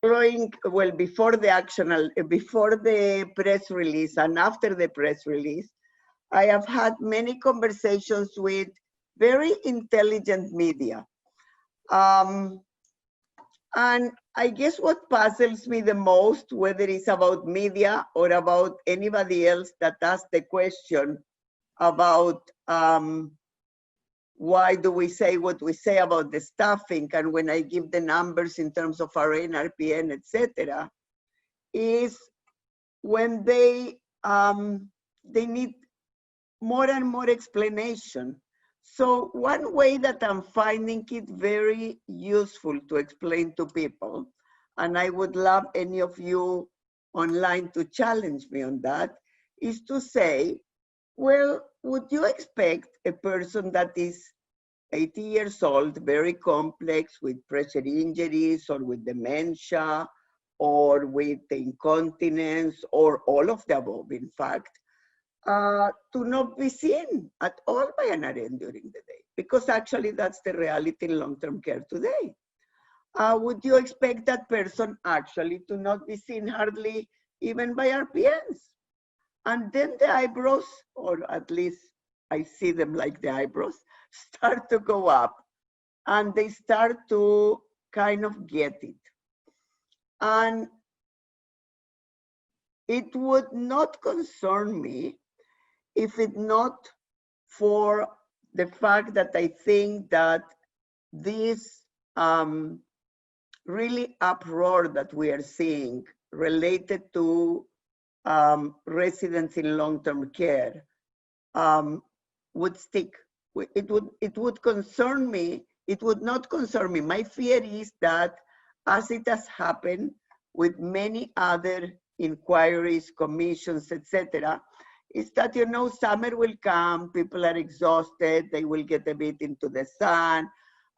following, well, before the press release and after the press release, I have had many conversations with very intelligent media. Um, and I guess what puzzles me the most, whether it's about media or about anybody else that asks the question about why do we say what we say about the staffing, and when I give the numbers in terms of RN, RPN, etc., is when they need more and more explanation. So one way that I'm finding it very useful to explain to people, and I would love any of you online to challenge me on that, is to say, well, would you expect a person that is 80 years old, very complex, with pressure injuries or with dementia or with incontinence or all of the above, in fact, to not be seen at all by an RN during the day? Because actually that's the reality in long-term care today. Would you expect that person actually to not be seen hardly even by RPNs? And then the eyebrows, or at least I see them like the eyebrows, start to go up and they start to kind of get it. And it would not concern me if it not for the fact that I think that this really uproar that we are seeing related to residents in long-term care would stick. It would concern me. It would not concern me. My fear is that, as it has happened with many other inquiries, commissions, etc., is that, you know, summer will come, people are exhausted, they will get a bit into the sun,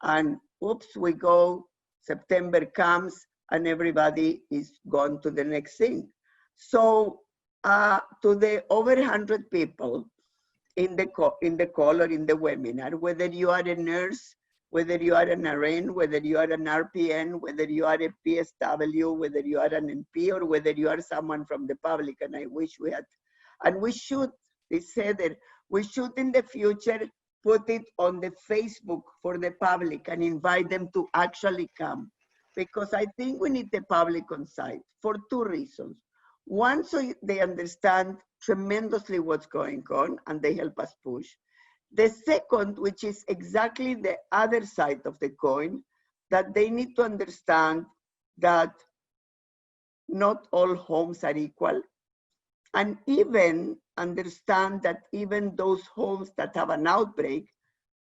and oops, we go, September comes, and everybody is gone to the next thing. So to the over 100 people in the call or in the webinar, whether you are a nurse, whether you are an RN, whether you are an RPN, whether you are a PSW, whether you are an NP, or whether you are someone from the public, and I wish we had, and we should, they said that we should in the future put it on the Facebook for the public and invite them to actually come. Because I think we need the public on site for two reasons. One, so they understand tremendously what's going on and they help us push. The second, which is exactly the other side of the coin, that they need to understand that not all homes are equal, and even understand that even those homes that have an outbreak,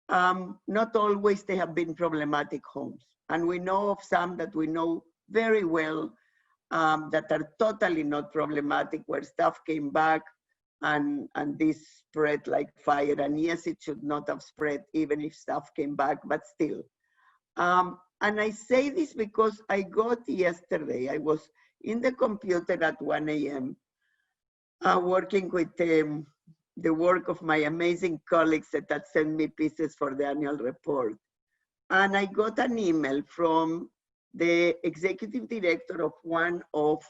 not always they have been problematic homes. And we know of some that we know very well that are totally not problematic, where staff came back and this spread like fire. And yes, it should not have spread even if staff came back, but still. And I say this because I got yesterday, I was in the computer at 1 a.m. Working with the work of my amazing colleagues that had sent me pieces for the annual report. And I got an email from the executive director of one of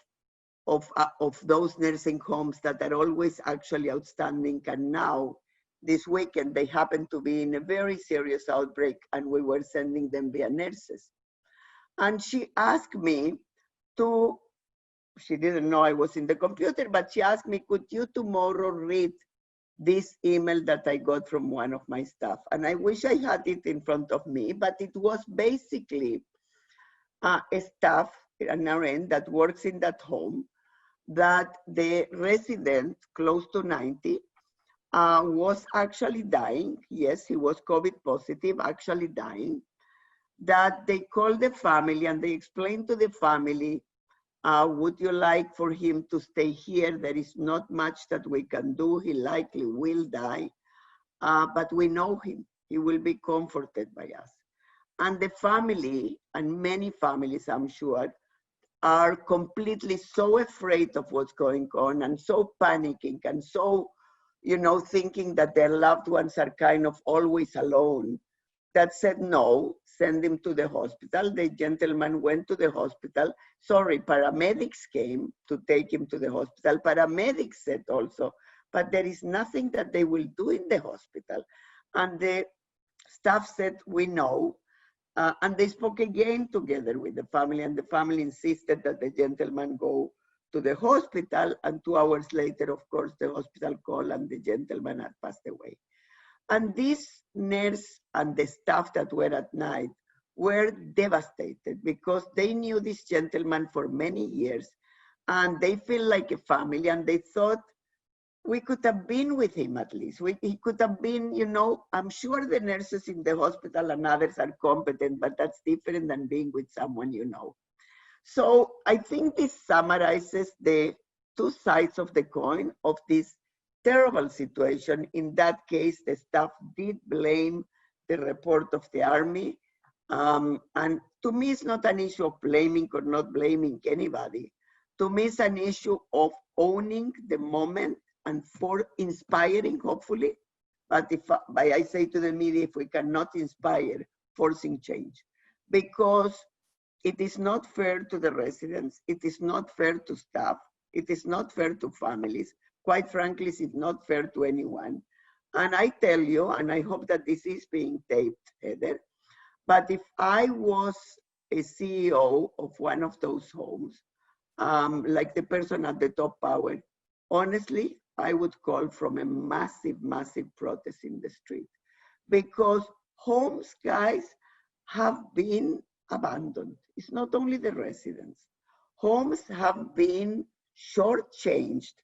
those nursing homes that are always actually outstanding. And now, this weekend, they happen to be in a very serious outbreak, and we were sending them via nurses. And she asked me to, she didn't know I was in the computer, but she asked me, could you tomorrow read this email that I got from one of my staff? And I wish I had it in front of me, but it was basically a staff, an RN that works in that home, that the resident, close to 90, was actually dying. Yes, he was COVID positive, actually dying. That they called the family and they explained to the family, would you like for him to stay here? There is not much that we can do. He likely will die, but we know him. He will be comforted by us. And the family, and many families, I'm sure, are completely so afraid of what's going on and so panicking and so, you know, thinking that their loved ones are kind of always alone. that said no, send him to the hospital. The gentleman went to the hospital. Sorry, paramedics came to take him to the hospital. Paramedics said also, but there is nothing that they will do in the hospital. And the staff said, we know. And they spoke again together with the family, and the family insisted that the gentleman go to the hospital. And 2 hours later, of course, the hospital called and the gentleman had passed away. And this nurse and the staff that were at night were devastated because they knew this gentleman for many years and they feel like a family, and they thought we could have been with him at least. He could have been, you know, I'm sure the nurses in the hospital and others are competent, but that's different than being with someone you know. So I think this summarizes the two sides of the coin of this terrible situation. In that case, the staff did blame the report of the army. And to me, it's not an issue of blaming or not blaming anybody. To me, it's an issue of owning the moment and for inspiring, hopefully. But if I say to the media, if we cannot inspire, forcing change. Because it is not fair to the residents. It is not fair to staff. It is not fair to families. Quite frankly, it's not fair to anyone. And I tell you, and I hope that this is being taped, Heather, but if I was a CEO of one of those homes, like the person at the top power, honestly, I would call from a massive, massive protest in the street. Because homes, guys, have been abandoned. It's not only the residents. Homes have been shortchanged,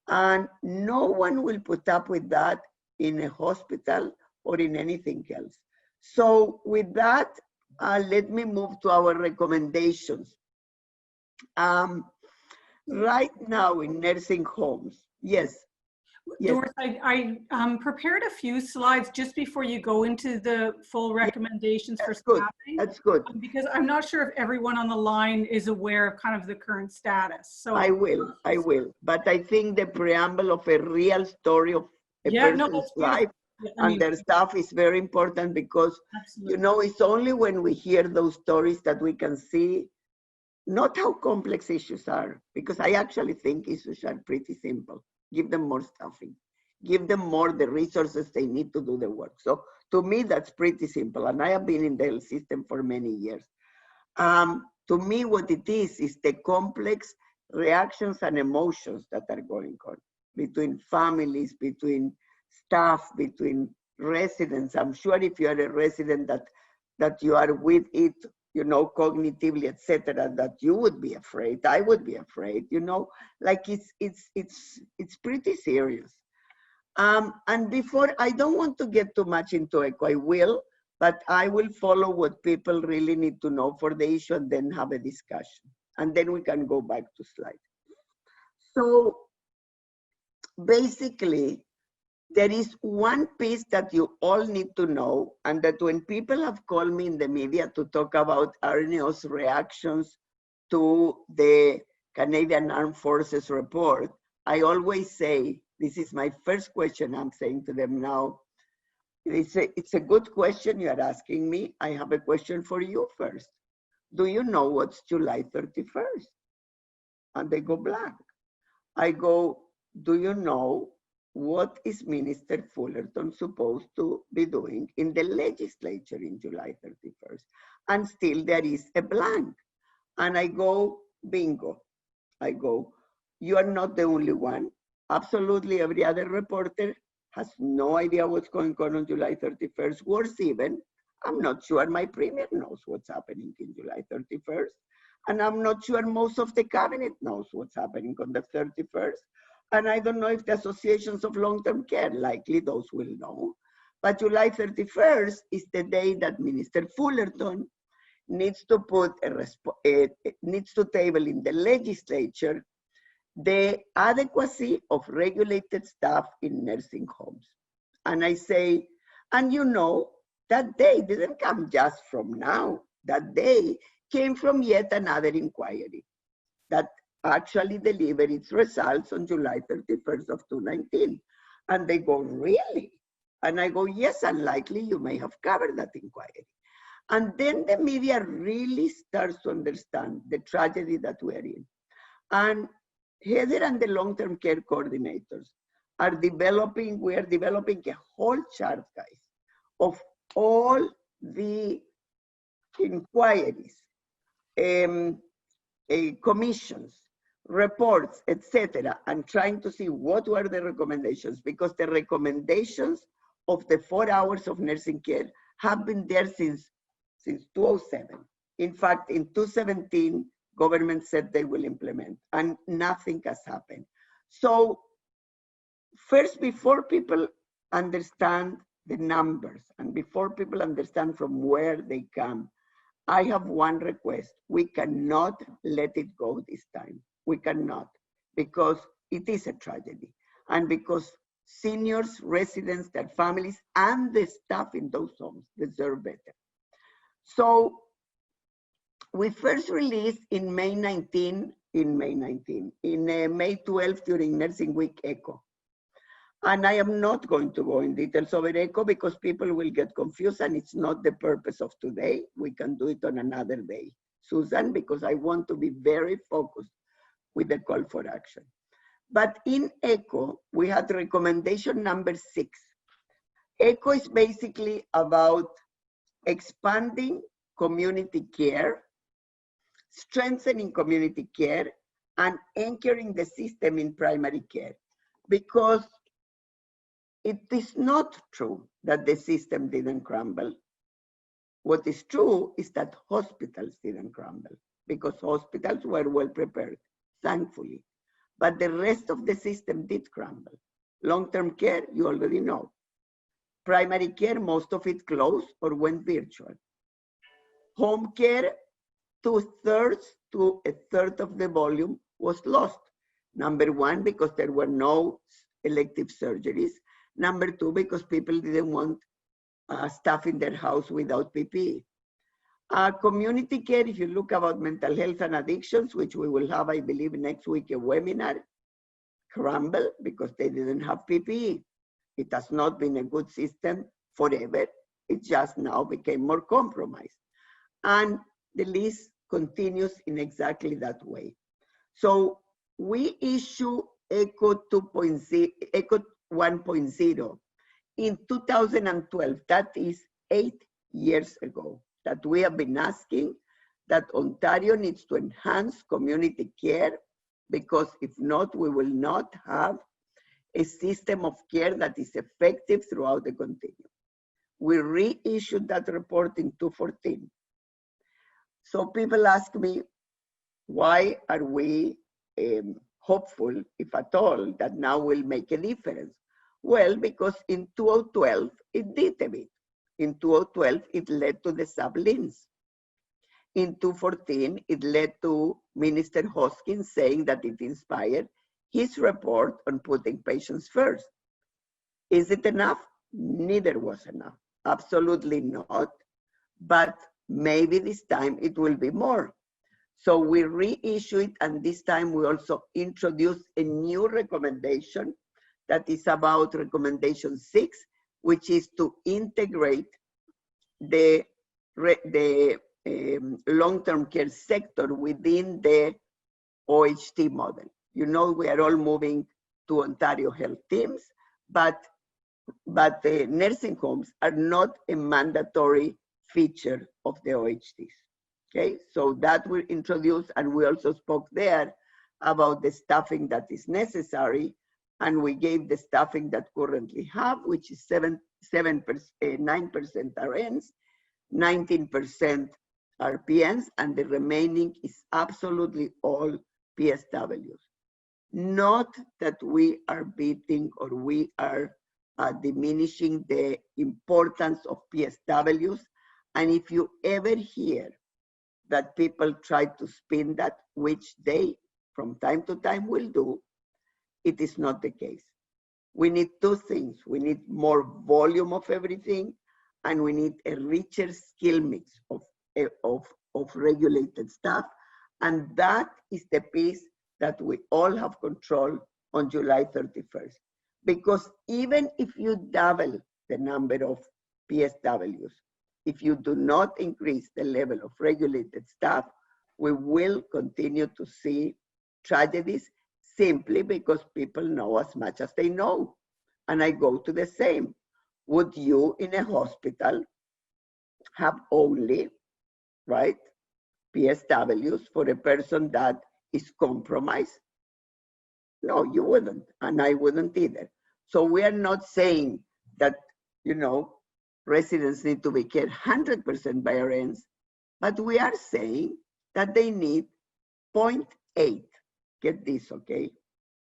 and no one will put up with that in a hospital or in anything else. So with that, let me move to our recommendations. Right now in nursing homes, yes. Doris, I prepared a few slides just before you go into the full recommendations for staffing. That's good. Because I'm not sure if everyone on the line is aware of kind of the current status. So I will. But I think the preamble of a real story of a person's life and their staff is very important, because, you know, it's only when we hear those stories that we can see not how complex issues are, because I actually think issues are pretty simple. Give them more staffing. Give them more the resources they need to do the work. So to me, that's pretty simple. And I have been in the health system for many years. To me, what it is the complex reactions and emotions that are going on between families, between staff, between residents. I'm sure if you are a resident that you are with it, you know, cognitively, etc., that you would be afraid. I would be afraid, you know, like it's pretty serious. And before, I don't want to get too much into echo, I will, but I will follow what people really need to know for the issue and then have a discussion. And then we can go back to slide. So basically, there is one piece that you all need to know, and that when people have called me in the media to talk about RNO's reactions to the Canadian Armed Forces report, I always say, this is my first question I'm saying to them now. It's a good question you are asking me. I have a question for you first. Do you know what's July 31st? And they go blank. I go, do you know what is Minister Fullerton supposed to be doing in the legislature in July 31st? And still there is a blank. And I go, bingo. I go, you are not the only one. Absolutely every other reporter has no idea what's going on July 31st. Worse even, I'm not sure my premier knows what's happening in July 31st. And I'm not sure most of the cabinet knows what's happening on the 31st. And I don't know if the associations of long-term care, likely those will know. But July 31st is the day that Minister Fullerton needs to put needs to table in the legislature the adequacy of regulated staff in nursing homes. And I say, and you know, that day didn't come just from now. That day came from yet another inquiry that actually delivered its results on July 31st of 2019. And they go, really? And I go, yes, unlikely you may have covered that inquiry. And then the media really starts to understand the tragedy that we're in. And Heather and the long-term care coordinators are developing, we are developing a whole chart, guys, of all the inquiries, commissions, reports, etc., and trying to see what were the recommendations, because the recommendations of the 4 hours of nursing care have been there since 2007. In fact, in 2017, government said they will implement, and nothing has happened. So first, before people understand the numbers and before people understand from where they come, I have one request. We cannot let it go this time. We cannot, because it is a tragedy. And because seniors, residents, their families, and the staff in those homes deserve better. So we first released in May 12 during Nursing Week ECHO. And I am not going to go in details over ECHO because people will get confused, and it's not the purpose of today. We can do it on another day, Susan, because I want to be very focused with the call for action. But in ECHO, we had recommendation number 6. ECHO is basically about expanding community care, strengthening community care, and anchoring the system in primary care. Because it is not true that the system didn't crumble. What is true is that hospitals didn't crumble, because hospitals were well prepared, thankfully. But the rest of the system did crumble. Long-term care, you already know. Primary care, most of it closed or went virtual. Home care, 2/3 to 1/3 of the volume was lost. Number one, because there were no elective surgeries. Number two, because people didn't want staff in their house without PPE. Community care, if you look about mental health and addictions, which we will have, I believe, next week, a webinar, crumble because they didn't have PPE. It has not been a good system forever. It just now became more compromised. And the list continues in exactly that way. So we issue ECHO 2.0, ECHO 1.0 in 2012. That is 8 years ago, that we have been asking that Ontario needs to enhance community care, because if not, we will not have a system of care that is effective throughout the continuum. We reissued that report in 2014. So people ask me, why are we hopeful, if at all, that now will make a difference? Well, because in 2012, it did a bit. In 2012, it led to the sub-LINs. In 2014, it led to Minister Hoskins saying that it inspired his report on putting patients first. Is it enough? Neither was enough. Absolutely not. But maybe this time it will be more. So we reissue it, and this time we also introduce a new recommendation that is about recommendation 6, which is to integrate the long-term care sector within the OHT model. You know, we are all moving to Ontario Health Teams, but the nursing homes are not a mandatory feature of the OHTs. Okay, so that we introduced, and we also spoke there about the staffing that is necessary, and we gave the staffing that currently have, which is 9% RNs, 19% RPNs, and the remaining is absolutely all PSWs. Not that we are beating or we are diminishing the importance of PSWs, and if you ever hear that people try to spin that, which they from time to time will do, it is not the case. We need two things. We need more volume of everything, and we need a richer skill mix of regulated staff. And that is the piece that we all have control on July 31st. Because even if you double the number of PSWs, if you do not increase the level of regulated staff, we will continue to see tragedies simply because people know as much as they know. And I go to the same. Would you in a hospital have only, right, PSWs for a person that is compromised? No, you wouldn't, and I wouldn't either. So we are not saying that, you know, residents need to be cared 100% by RNs, but we are saying that they need 0.8. Get this, okay?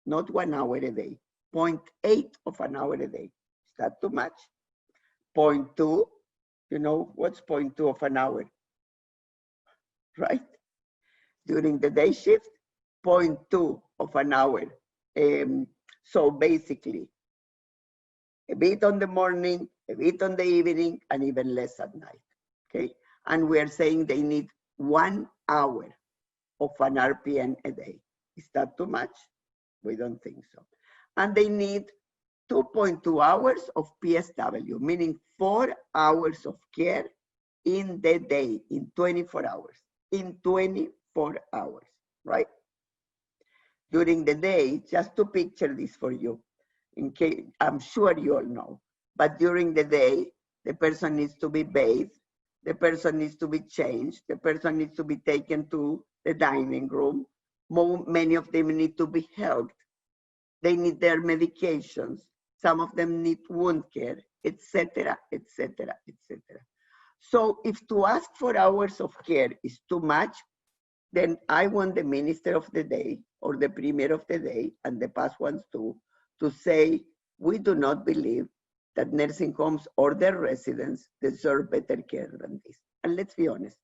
Not 1 hour a day, 0.8 of an hour a day. Is that too much? 0.2, you know, what's 0.2 of an hour, right? During the day shift, 0.2 of an hour. So basically, a bit on the morning, a bit on the evening, and even less at night, okay? And we're saying they need 1 hour of an RPN a day. Is that too much? We don't think so. And they need 2.2 hours of PSW, meaning 4 hours of care in the day, in 24 hours, in 24 hours, right? During the day, just to picture this for you, in case, I'm sure you all know, but during the day, the person needs to be bathed, the person needs to be changed, the person needs to be taken to the dining room. Many of them need to be helped. They need their medications. Some of them need wound care, etc., etc., etc. So if to ask for hours of care is too much, then I want the minister of the day or the premier of the day, and the past ones too, to say, we do not believe that nursing homes or their residents deserve better care than this. And let's be honest.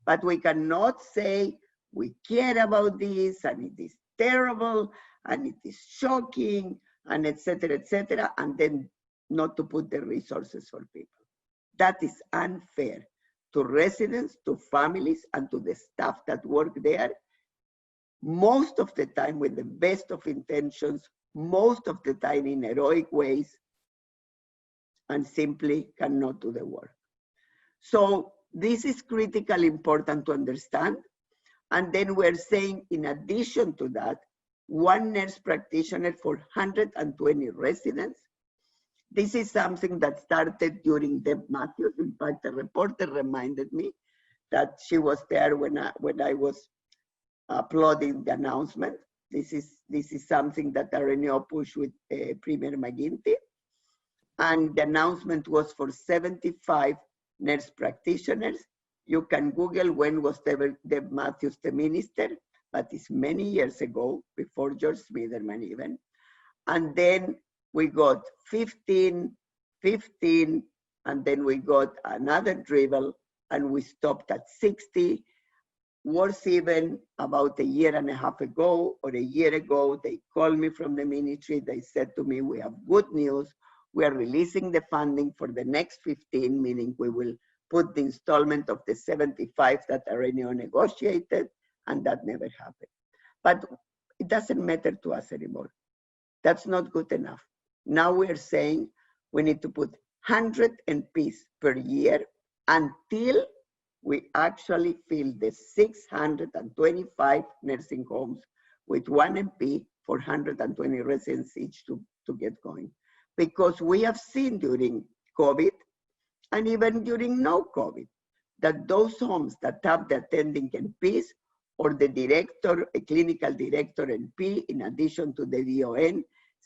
But we cannot say we care about this and it is terrible and it is shocking and etc., and then not to put the resources for people. That is unfair to residents, to families, and to the staff that work there, most of the time with the best of intentions, most of the time in heroic ways, and simply cannot do the work. So this is critically important to understand. And then we're saying, in addition to that, 1 nurse practitioner for 120 residents. This is something that started during Deb Matthews. In fact, a reporter reminded me that she was there when I was applauding the announcement. This is something that Arenio pushed with Premier McGuinty. And the announcement was for 75 nurse practitioners. You can Google when was Deb Matthews the minister, but it's many years ago, before George Smitherman even. And then we got 15, and then we got another dribble, and we stopped at 60. Worse even, about a year and a half ago, or a year ago, they called me from the ministry. They said to me, we have good news. We are releasing the funding for the next 15, meaning we will put the installment of the 75 that Arenio negotiated, and that never happened. But it doesn't matter to us anymore. That's not good enough. Now we're saying we need to put 100 MPs per year until we actually fill the 625 nursing homes with 1 MP for 120 residents each to get going. Because we have seen during COVID, and even during no COVID, that those homes that have the attending MPs or the director, a clinical director NP, in addition to the DON,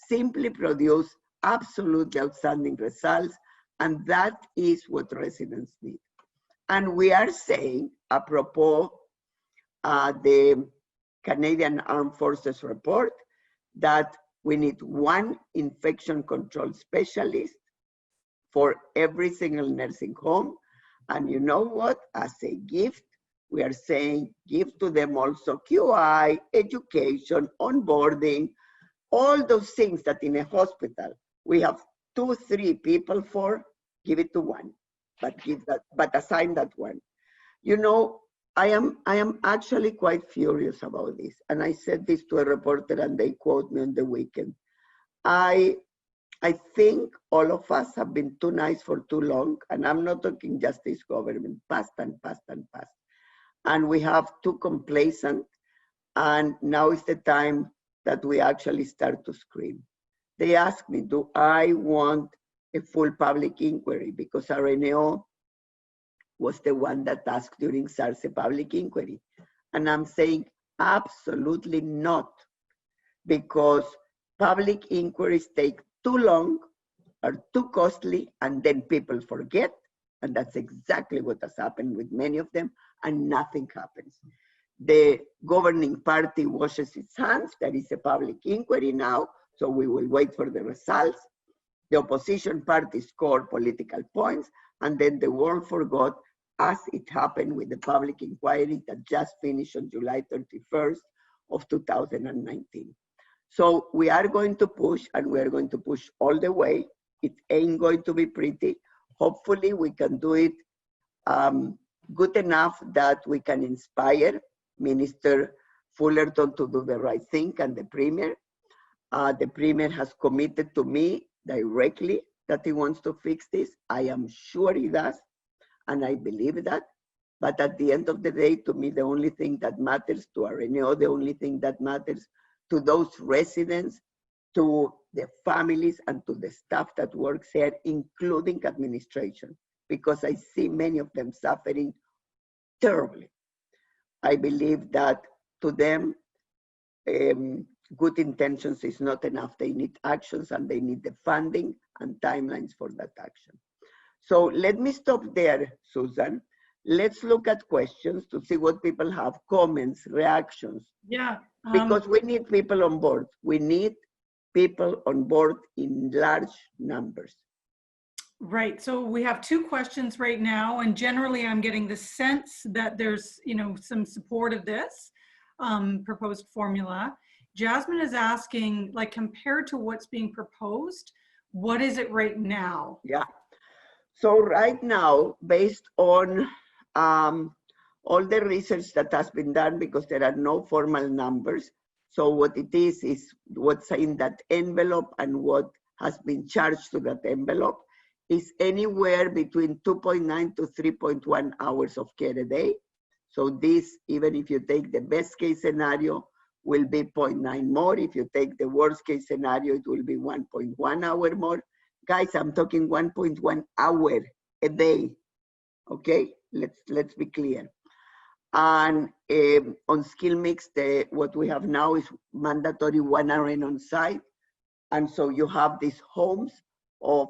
simply produce absolutely outstanding results, and that is what residents need. And we are saying, apropos the Canadian Armed Forces report, that we need 1 infection control specialist for every single nursing home. And you know what? As a gift, we are saying give to them also QI, education, onboarding, all those things that in a hospital we have 2, 3 people for, give it to 1, but assign that 1. You know, I am actually quite furious about this. And I said this to a reporter and they quote me on the weekend. I I think all of us have been too nice for too long, and I'm not talking just this government, past and past and past. And we have too complacent, and now is the time that we actually start to scream. They asked me, do I want a full public inquiry? Because RNO was the one that asked during SARS a public inquiry. And I'm saying absolutely not, because public inquiries take too long, are too costly, and then people forget. And that's exactly what has happened with many of them, and nothing happens. The governing party washes its hands. There is a public inquiry now, so we will wait for the results. The opposition party scored political points, and then the world forgot, as it happened with the public inquiry that just finished on July 31st of 2019. So we are going to push, and we are going to push all the way. It ain't going to be pretty. Hopefully we can do it good enough that we can inspire Minister Fullerton to do the right thing, and the Premier. The Premier has committed to me directly that he wants to fix this. I am sure he does, and I believe that. But at the end of the day, to me, the only thing that matters, to RNO, the only thing that matters to those residents, to the families, and to the staff that works here, including administration, because I see many of them suffering terribly. I believe that to them, good intentions is not enough. They need actions, and they need the funding and timelines for that action. So let me stop there, Susan. Let's look at questions to see what people have, comments, reactions. Yeah. Because we need people on board. We need people on board in large numbers. Right. So we have two questions right now, and generally I'm getting the sense that there's, some support of this proposed formula. Jasmine is asking, like, compared to what's being proposed, what is it right now? Yeah. So right now, based on all the research that has been done, because there are no formal numbers. So what it is what's in that envelope and what has been charged to that envelope is anywhere between 2.9 to 3.1 hours of care a day. So this, even if you take the best case scenario, will be 0.9 more. If you take the worst case scenario, it will be 1.1 hour more. Guys, I'm talking 1.1 hour a day. Okay, let's be clear. And on skill mix, what we have now is mandatory 1 RN on site. And so you have these homes of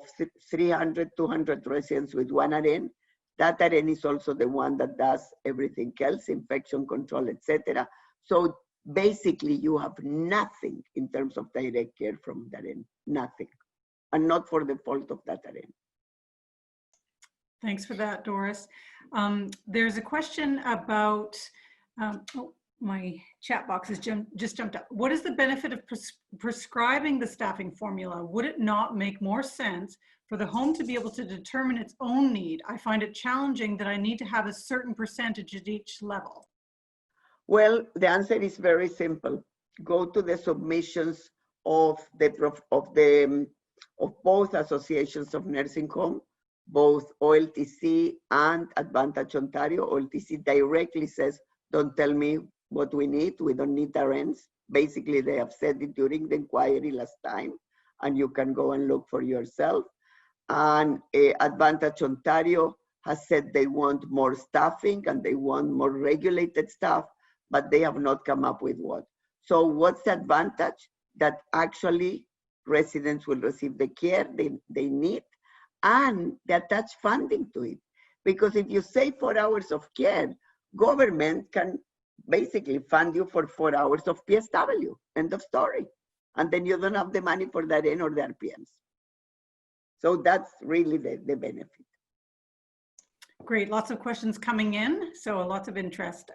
300, 200 residents with 1 RN. That RN is also the one that does everything else, infection control, etc. So basically you have nothing in terms of direct care from that RN, nothing. And not for the fault of that RN. Thanks for that, Doris. There's a question about, oh, my chat box has just jumped up. What is the benefit of prescribing the staffing formula? Would it not make more sense for the home to be able to determine its own need? I find it challenging that I need to have a certain percentage at each level. Well, the answer is very simple. Go to the submissions of both associations of nursing home, both OLTC and Advantage Ontario. OLTC directly says, don't tell me what we need. We don't need RNs. Basically, they have said it during the inquiry last time, and you can go and look for yourself. And Advantage Ontario has said they want more staffing and they want more regulated staff, but they have not come up with what. So what's the advantage? That actually residents will receive the care they need, and they attach funding to it. Because if you say 4 hours of care, government can basically fund you for 4 hours of PSW, end of story. And then you don't have the money for that N or the RPMs. So that's really the benefit. Great, lots of questions coming in, so lots of interest.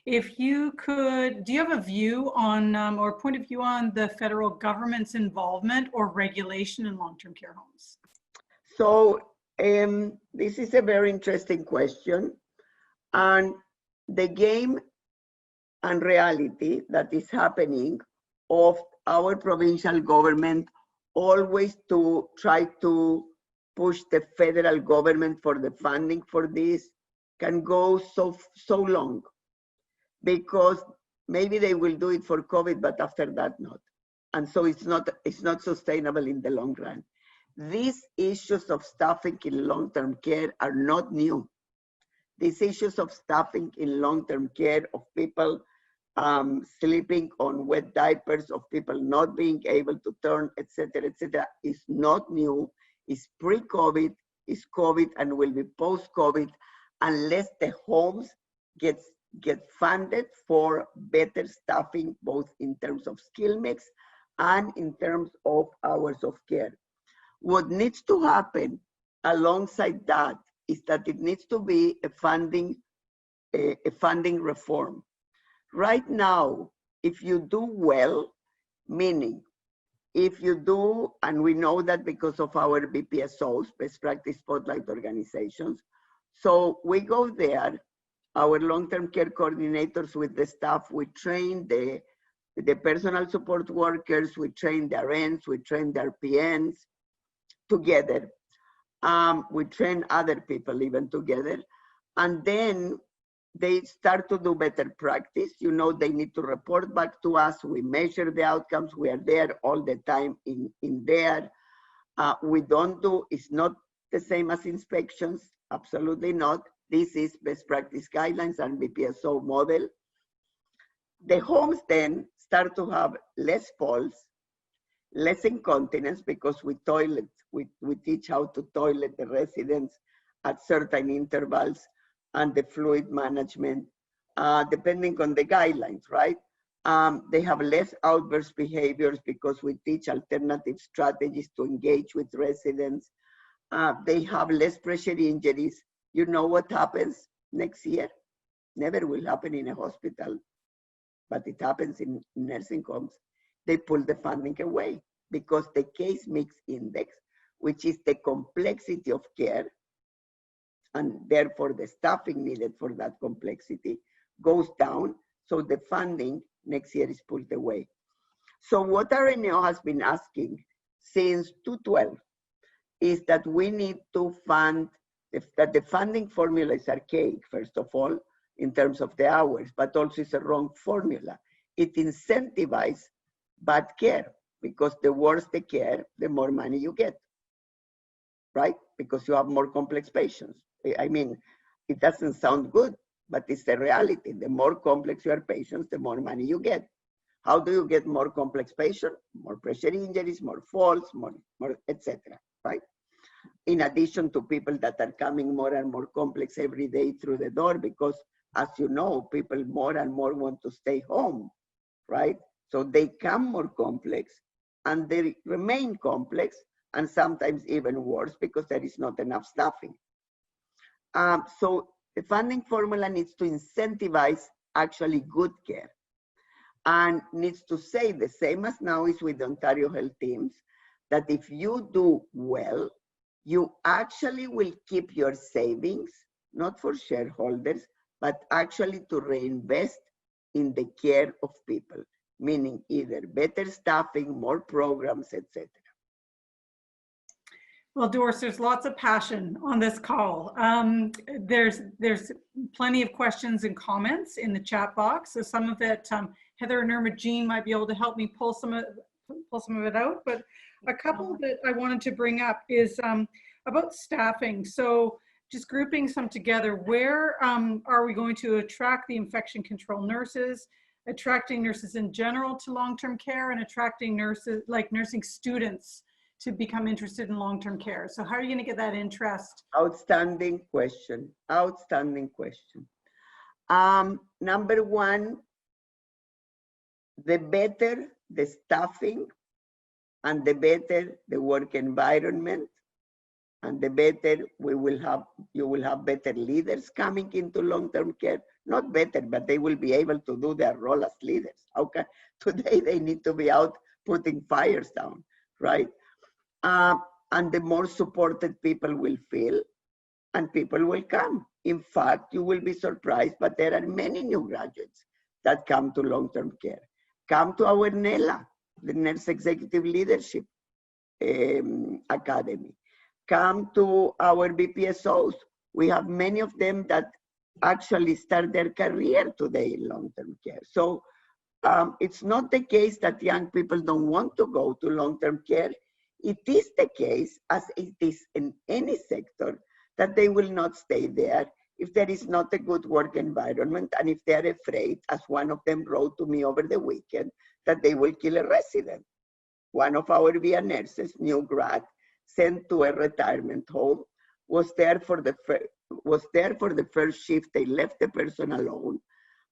If you could, do you have a view on, or point of view on the federal government's involvement or regulation in long-term care homes? So this is a very interesting question. And the game and reality that is happening of our provincial government always to try to push the federal government for the funding for this can go so long, because maybe they will do it for COVID, but after that not. And so it's not sustainable in the long run. These issues of staffing in long-term care are not new. These issues of staffing in long-term care, of people sleeping on wet diapers, of people not being able to turn, etc., is not new. It's pre-COVID, is COVID, and will be post-COVID, unless the homes get funded for better staffing, both in terms of skill mix and in terms of hours of care. What needs to happen alongside that is that it needs to be a funding reform. Right now, if you do well, meaning if you do, and we know that because of our BPSOs, best practice spotlight organizations, so we go there, our long-term care coordinators with the staff, we train the personal support workers, we train the RNs, we train the RPNs together. We train other people even together. And then they start to do better practice. You know, they need to report back to us. We measure the outcomes. We are there all the time in there. We don't do, it's not the same as inspections, absolutely not. This is best practice guidelines and BPSO model. The homes then start to have less falls, less incontinence, because we teach how to toilet the residents at certain intervals, and the fluid management, depending on the guidelines, right? They have less outburst behaviors because we teach alternative strategies to engage with residents. They have less pressure injuries. You know what happens next year? Never will happen in a hospital, but it happens in nursing homes. They pull the funding away because the case mix index, which is the complexity of care, and therefore the staffing needed for that complexity, goes down. So the funding next year is pulled away. So what RNO has been asking since 2012 is that we need to fund, that the funding formula is archaic, first of all, in terms of the hours, but also it's a wrong formula. It incentivizes bad care, because the worse the care, the more money you get, right? Because you have more complex patients. I mean, it doesn't sound good, but it's the reality. The more complex your patients, the more money you get. How do you get more complex patients? More pressure injuries, more falls, more etc., right? In addition to people that are coming more and more complex every day through the door, because as you know, people more and more want to stay home, right? So they come more complex and they remain complex, and sometimes even worse because there is not enough staffing. So the funding formula needs to incentivize actually good care, and needs to say the same as now is with the Ontario Health Teams, that if you do well, you actually will keep your savings, not for shareholders, but actually to reinvest in the care of people, meaning either better staffing, more programs, etc. Well, Doris, there's lots of passion on this call. There's plenty of questions and comments in the chat box. So some of it, Heather and Irma Jean might be able to help me pull some of it out. But a couple that I wanted to bring up is about staffing. So just grouping some together, where are we going to attract the infection control nurses, attracting nurses in general to long-term care, and attracting nurses, like nursing students, to become interested in long-term care? So how are you going to get that interest? Outstanding question. Outstanding question. Number one, the better the staffing and the better the work environment, and the better you will have better leaders coming into long-term care. Not better, but they will be able to do their role as leaders. Okay, today they need to be out putting fires down, right? And the more supported people will feel, and people will come. In fact, you will be surprised, but there are many new graduates that come to long-term care. Come to our NELA, the Nurse Executive Leadership. academy. Come to our BPSOs. We have many of them that actually start their career today in long-term care. So it's not the case that young people don't want to go to long-term care. It is the case, as it is in any sector, that they will not stay there if there is not a good work environment, and if they're afraid, as one of them wrote to me over the weekend, that they will kill a resident. One of our VIA nurses, new grad, sent to a retirement home, was there for the first shift. They left the person alone,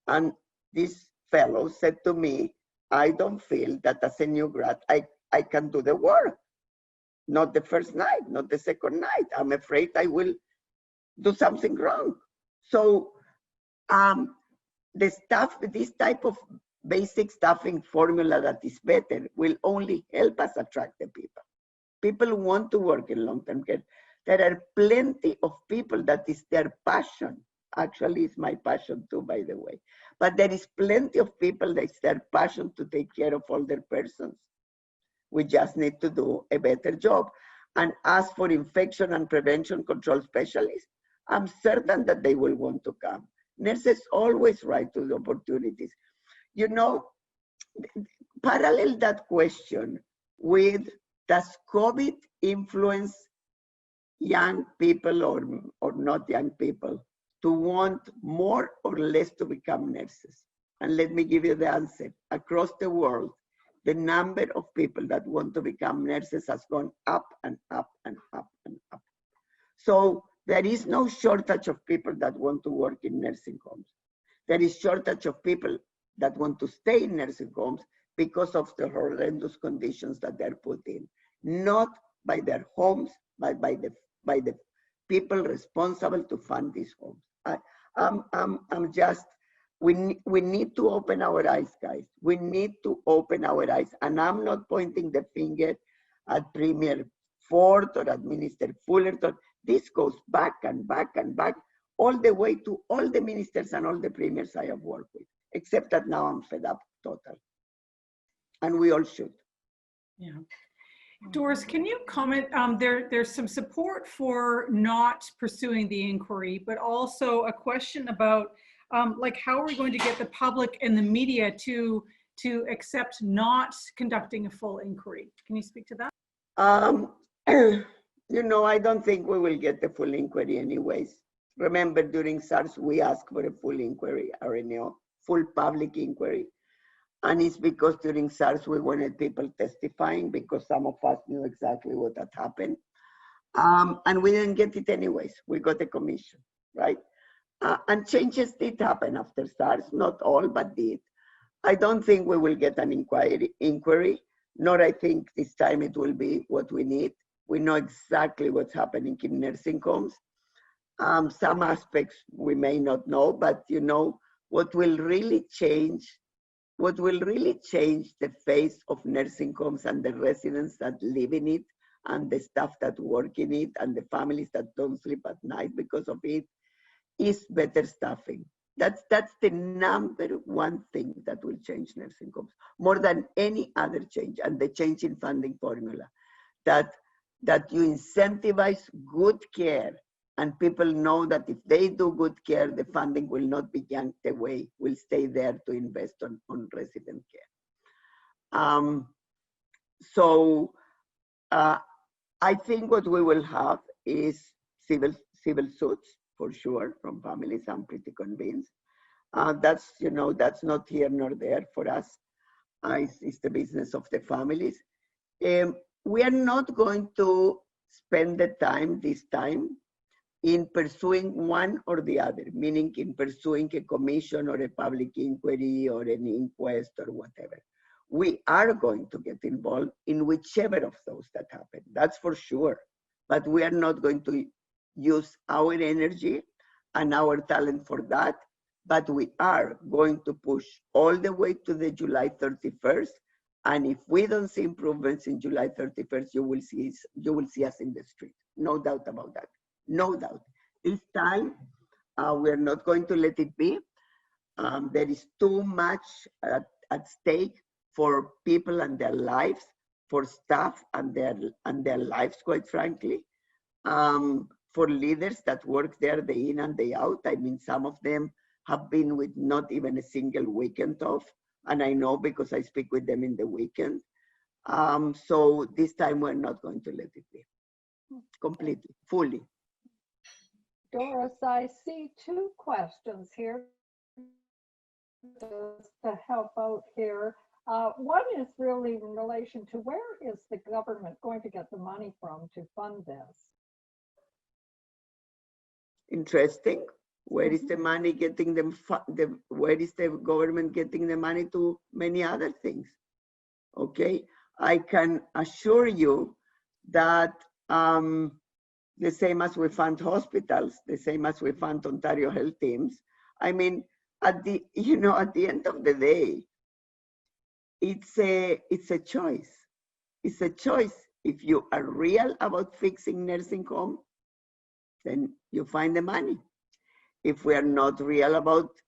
and this fellow said to me, I don't feel that as a new grad, I can do the work. Not the first night, not the second night. I'm afraid I will do something wrong. So the staff, this type of basic staffing formula that is better will only help us attract the people. People want to work in long-term care. There are plenty of people that is their passion. Actually, it's my passion too, by the way. But there is plenty of people that it's their passion to take care of older persons. We just need to do a better job. And as for infection and prevention control specialists, I'm certain that they will want to come. Nurses always write to the opportunities. You know, parallel that question with, does COVID influence young people or not young people to want more or less to become nurses? And let me give you the answer. Across the world, the number of people that want to become nurses has gone up and up and up and up. So there is no shortage of people that want to work in nursing homes. There is shortage of people that want to stay in nursing homes because of the horrendous conditions that they're put in, not by their homes, but by the people responsible to fund these homes. We need to open our eyes, guys. We need to open our eyes. And I'm not pointing the finger at Premier Ford or at Minister Fullerton. This goes back and back and back, all the way to all the ministers and all the premiers I have worked with, except that now I'm fed up total. And we all should. Yeah. Doris, can you comment? There's some support for not pursuing the inquiry, but also a question about like, how are we going to get the public and the media to accept not conducting a full inquiry? Can you speak to that? You know, I don't think we will get the full inquiry anyways. Remember, during SARS, we asked for a full inquiry, RNO, full public inquiry. And it's because during SARS, we wanted people testifying because some of us knew exactly what had happened. And we didn't get it anyways. We got a commission, right? And changes did happen after SARS, not all, but did. I don't think we will get an inquiry, nor I think this time it will be what we need. We know exactly what's happening in nursing homes. Some aspects we may not know, but you know, what will really change the face of nursing homes and the residents that live in it and the staff that work in it and the families that don't sleep at night because of it is better staffing. That's the number one thing that will change nursing homes more than any other change, and the change in funding formula. That you incentivize good care, and people know that if they do good care, the funding will not be yanked away, will stay there to invest on resident care. I think what we will have is civil suits for sure from families. I'm pretty convinced. That's not here nor there for us. It's the business of the families. We are not going to spend the time this time in pursuing one or the other, meaning in pursuing a commission or a public inquiry or an inquest or whatever. We are going to get involved in whichever of those that happen, that's for sure. But we are not going to use our energy and our talent for that, but we are going to push all the way to the July 31st. And if we don't see improvements in July 31st, you will see us in the street. No doubt about that. No doubt. This time, we're not going to let it be. There is too much at stake for people and their lives for staff and their lives, quite frankly. For leaders that work there day in and day out. I mean, some of them have been with not even a single weekend off. And I know because I speak with them in the weekend. So this time we're not going to let it be completely, fully. Doris, I see two questions here just to help out here. One is really in relation to where is the government going to get the money from to fund this? Interesting. Where is the money getting them? Where is the government getting the money to many other things? Okay, I can assure you that the same as we fund hospitals, the same as we fund Ontario health teams. I mean, at the end of the day, it's a choice. It's a choice. If you are real about fixing nursing home, then you find the money. If we are not real about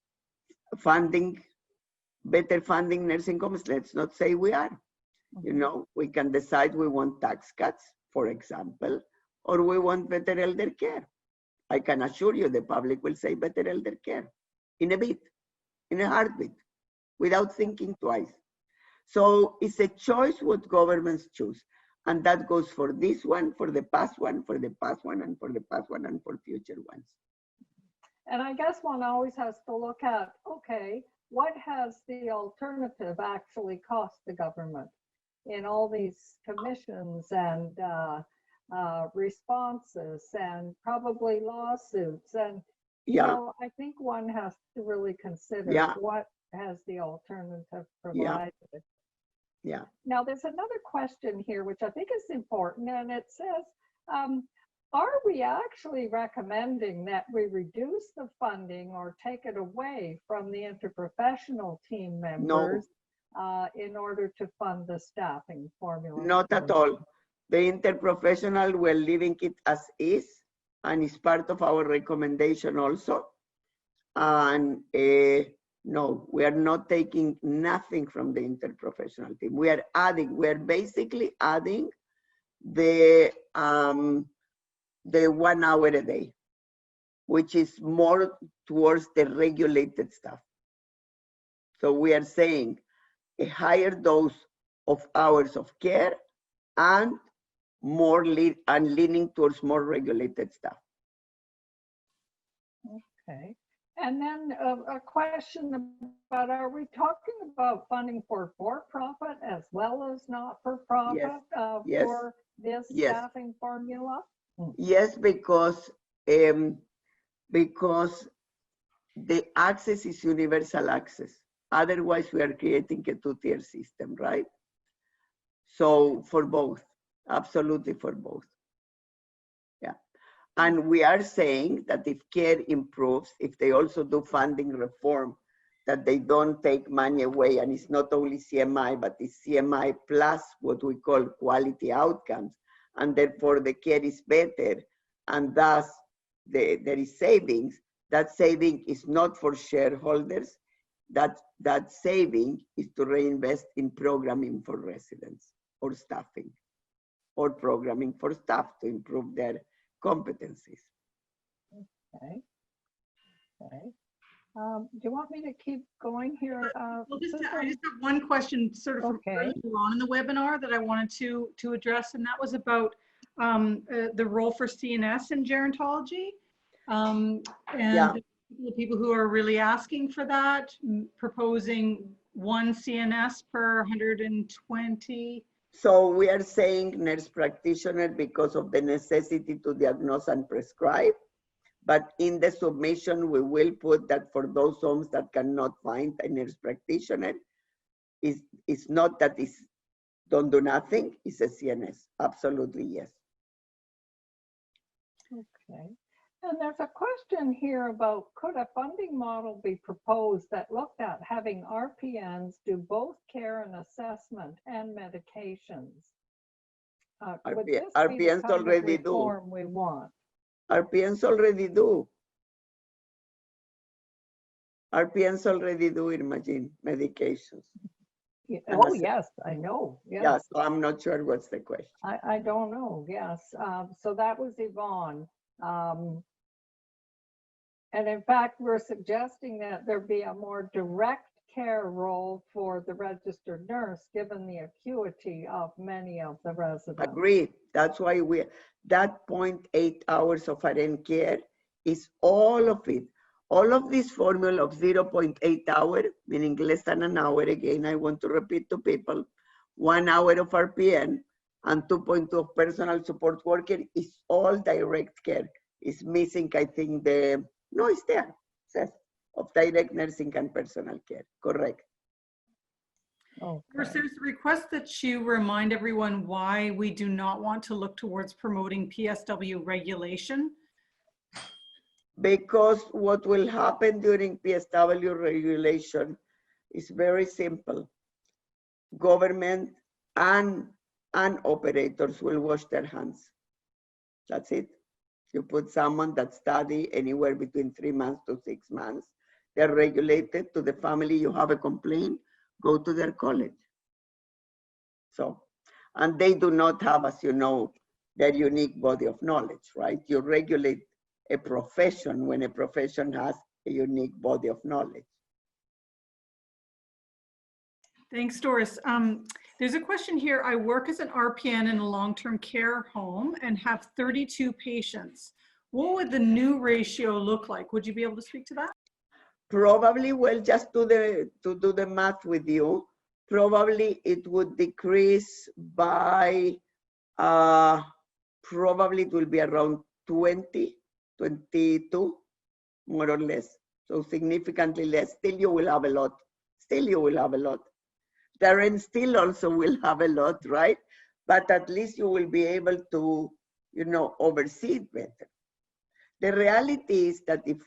better funding nursing homes, let's not say we are. We can decide we want tax cuts, for example, or we want better elder care. I can assure you the public will say better elder care in a bit, in a heartbeat, without thinking twice. So it's a choice what governments choose. And that goes for this one, for the past one, for the past one, and for the past one, and for future ones. And I guess one always has to look at, okay, what has the alternative actually cost the government in all these commissions and responses and probably lawsuits? And, I think one has to really consider what has the alternative provided. Yeah. Now, there's another question here, which I think is important, and it says, are we actually recommending that we reduce the funding or take it away from the interprofessional team members in order to fund the staffing formula? Not at all. The interprofessional, we're leaving it as is, and it's part of our recommendation also. And no, we are not taking nothing from the interprofessional team. We're basically adding the 1 hour a day, which is more towards the regulated stuff. So we are saying a higher dose of hours of care and leaning towards more regulated stuff. Okay. And then a question about, are we talking about funding for for-profit as well as not-for-profit for this staffing formula? Yes, because the access is universal access. Otherwise, we are creating a two-tier system, right? So for both, absolutely for both. Yeah. And we are saying that if care improves, if they also do funding reform, that they don't take money away, and it's not only CMI, but it's CMI plus what we call quality outcomes, and therefore the care is better, and thus there is savings. That saving is not for shareholders. That saving is to reinvest in programming for residents or staffing, or programming for staff to improve their competencies. Okay. Okay. Do you want me to keep going here? Well, I just have one question sort of from earlier on in the webinar that I wanted to address, and that was about the role for CNS in gerontology. The people who are really asking for that, proposing 1 CNS per 120. So we are saying nurse practitioner because of the necessity to diagnose and prescribe. But in the submission, we will put that for those homes that cannot find a nurse practitioner, it's not that it's don't do nothing, it's a CNS. Absolutely, yes. Okay. And there's a question here about, could a funding model be proposed that looked at having RPNs do both care and assessment and medications? Would this be the kind already of reform we want? RPNs already do. RPNs already do, imagine, medications. Oh, yes, I know. Yeah, Yes. so I'm not sure what's the question. I don't know. Yes. So that was Yvonne. And in fact, we're suggesting that there be a more direct care role for the registered nurse, given the acuity of many of the residents. Agreed. That's why that 0.8 hours of RN care is all of it. All of this formula of 0.8 hour, meaning less than an hour, again, I want to repeat to people, 1 hour of RPN and 2.2 of personal support worker is all direct care. It's missing, I think, no, it's there, it says, of direct nursing and personal care, correct. There's a request that you remind everyone why we do not want to look towards promoting PSW regulation. Because what will happen during PSW regulation is very simple. Government and operators will wash their hands. That's it. You put someone that study anywhere between 3 months to 6 months. They're regulated to the family. You have a complaint, go to their college. So, and they do not have, as you know, their unique body of knowledge, right? You regulate a profession when a profession has a unique body of knowledge. Thanks, Doris. There's a question here. I work as an RPN in a long-term care home and have 32 patients. What would the new ratio look like? Would you be able to speak to that? Probably, well, just to do the math with you, probably it would decrease by, probably it will be around 20, 22, more or less. So significantly less. Still you will have a lot. Still you will have a lot. Darren still also will have a lot, right? But at least you will be able to, you know, oversee it better. The reality is that if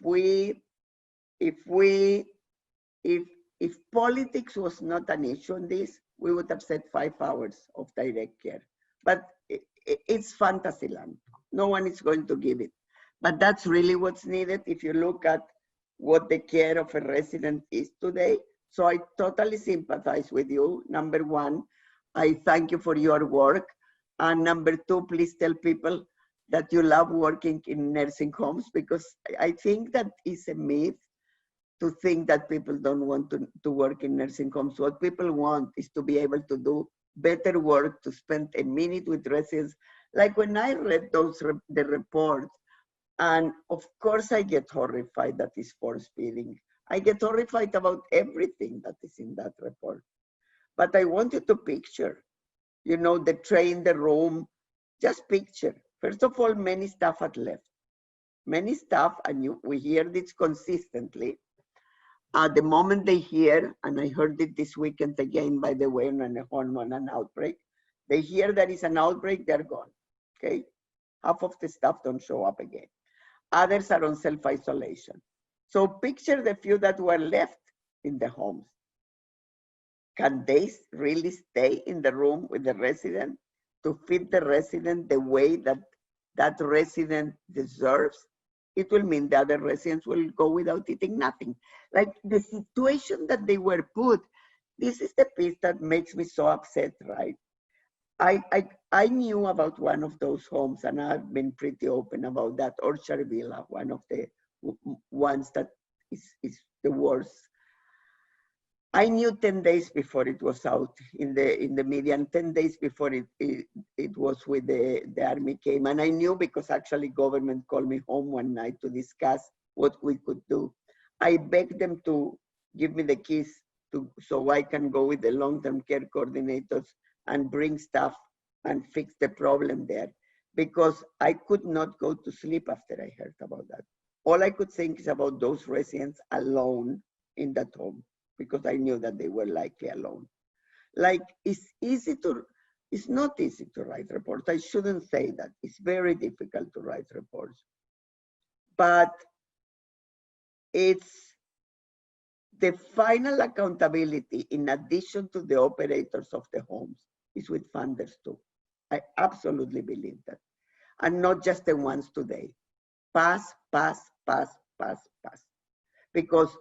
politics was not an issue on this, we would have said 5 hours of direct care. But it's fantasy land. No one is going to give it. But that's really what's needed if you look at what the care of a resident is today. So I totally sympathize with you. Number one, I thank you for your work. And number two, please tell people that you love working in nursing homes, because I think that is a myth to think that people don't want to work in nursing homes. What people want is to be able to do better work, to spend a minute with residents. Like when I read the report, and of course I get horrified that is force feeding. I get horrified about everything that is in that report. But I want you to picture, you know, the tray in the room, just picture. First of all, many staff had left. Many staff, and we hear this consistently, at the moment they hear, and I heard it this weekend again, by the way, on an outbreak, they hear there is an outbreak, they're gone, okay? Half of the staff don't show up again. Others are on self-isolation. So picture the few that were left in the homes. Can they really stay in the room with the resident to feed the resident the way that that resident deserves? It will mean the other residents will go without eating nothing. Like the situation that they were put, this is the piece that makes me so upset, right? I knew about one of those homes, and I've been pretty open about that, Orchard Villa, one of the ones that is the worst. I knew 10 days before it was out in the media, and 10 days before it was with the army came. And I knew because actually government called me home one night to discuss what we could do. I begged them to give me the keys so I can go with the long-term care coordinators and bring staff and fix the problem there, because I could not go to sleep after I heard about that. All I could think is about those residents alone in that home, because I knew that they were likely alone. Like, it's not easy to write reports. I shouldn't say that. It's very difficult to write reports. But it's the final accountability, in addition to the operators of the homes, is with funders too. I absolutely believe that. And not just the ones today. Pass. Because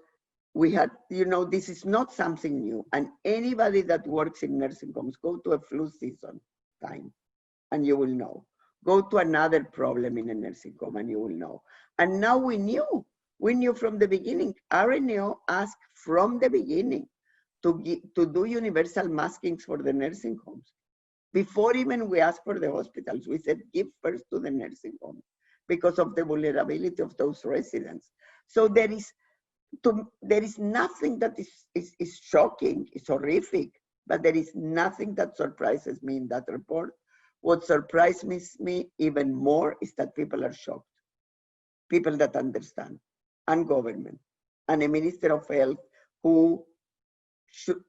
we had, this is not something new. And anybody that works in nursing homes, go to a flu season time and you will know. Go to another problem in a nursing home and you will know. And now we knew from the beginning. RNO asked from the beginning to do universal maskings for the nursing homes. Before even we asked for the hospitals, we said give first to the nursing homes because of the vulnerability of those residents. So there is nothing that is shocking, it's horrific, but there is nothing that surprises me in that report. What surprises me even more is that people are shocked. People that understand, and government, and a Minister of Health who should,